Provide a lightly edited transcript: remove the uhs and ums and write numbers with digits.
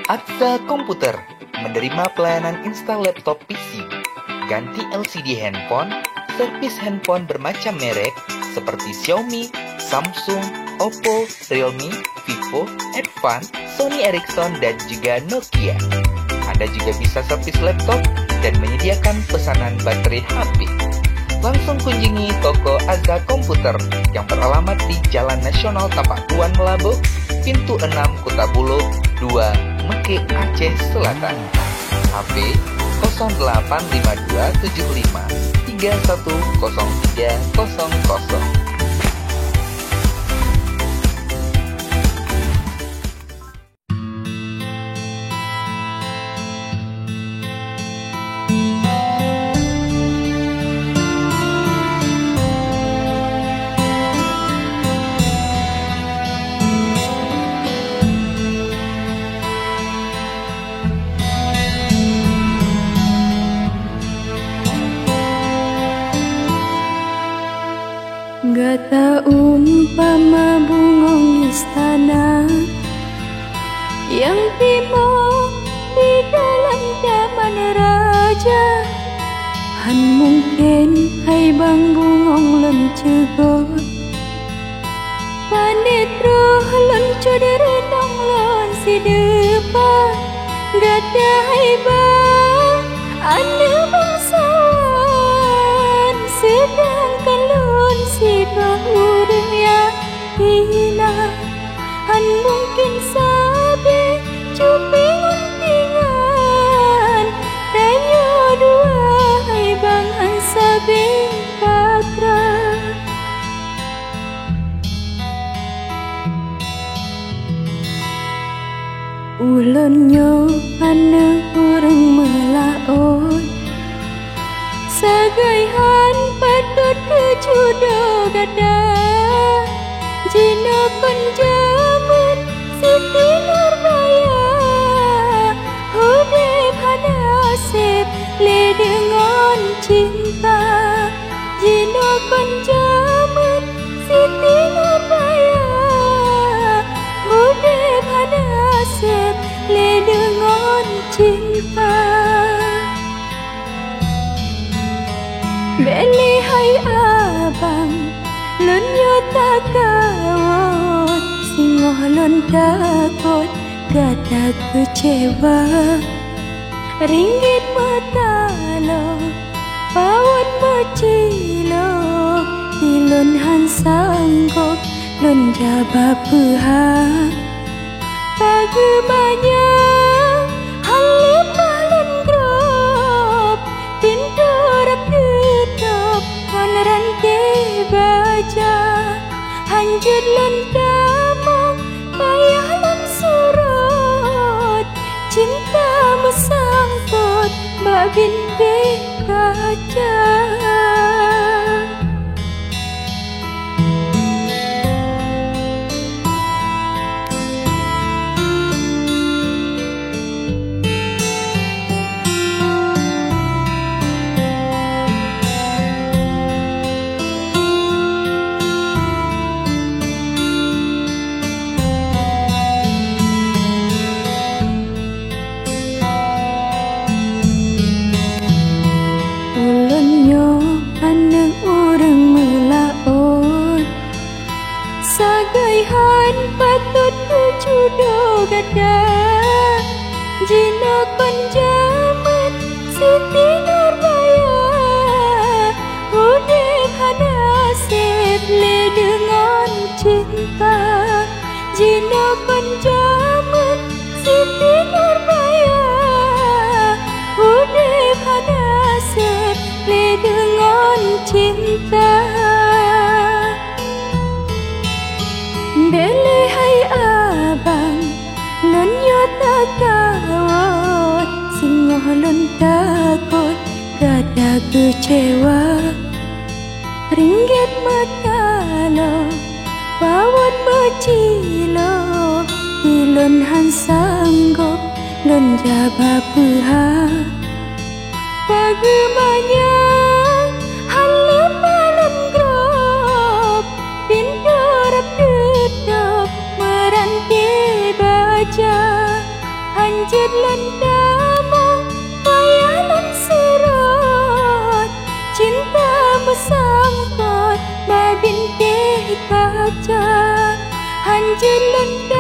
Aksa Komputer menerima pelayanan install laptop PC, ganti LCD handphone, servis handphone bermacam merek seperti Xiaomi, Samsung, Oppo, Realme, Vivo, Advan, Sony Ericsson, dan juga Nokia. Anda juga bisa servis laptop dan menyediakan pesanan baterai HP. Langsung kunjungi toko Aksa Komputer yang beralamat di Jalan Nasional Tapak Tuan Melabuh, Pintu 6, Kota Bulu, 2, Mekek, Aceh Selatan. HP 085275310300. Gata umpama bungong istana yang timur di dalam taman raja, han mungkin hai bang bungong lon cegot panitro lon codere nong lon si depan. Gata hai bang ane bangsawan sedangkan lon si bahurung ya hina, han mungkin sabi cuping untingan tanya dua hai bang han sabi patra. Ulonnya ane urang melaon sagaihan patut kejudo gada jina kon jaman Siti Nurbaya hudip hanasib le dengan cinta. Jina kon jaman Siti Nurbaya hudip hanasib le dengan cinta. Beli hai abang lon yo takawat singoh lon takut gata kecewa. Ringgit matalo pawat macilo ilon han sanggup lon jaba peha pagi banyak hal lepah lon drop pintu rap rantai baja hanjut lon damang payah lon surut cinta mesangkut babin be kaca. Sagaihan patut kejudo gada jina kon jaman Siti Nurbaya hudip hanasib le dengan cinta. Jina kon jaman Siti Nurbaya hudip hanasib le dengan cinta. Beli hai abang lon yo takawat singoh lon takut gada kecewa. Ringgit matalo pawat macilo ilon han sanggup lon jaba peha pagi banyak hal lepah lon grop pintu rap merantai baja han Hanjir lendamu Kayalan surut Cintamu sangkut Babin ke kaca Hanjir lendamu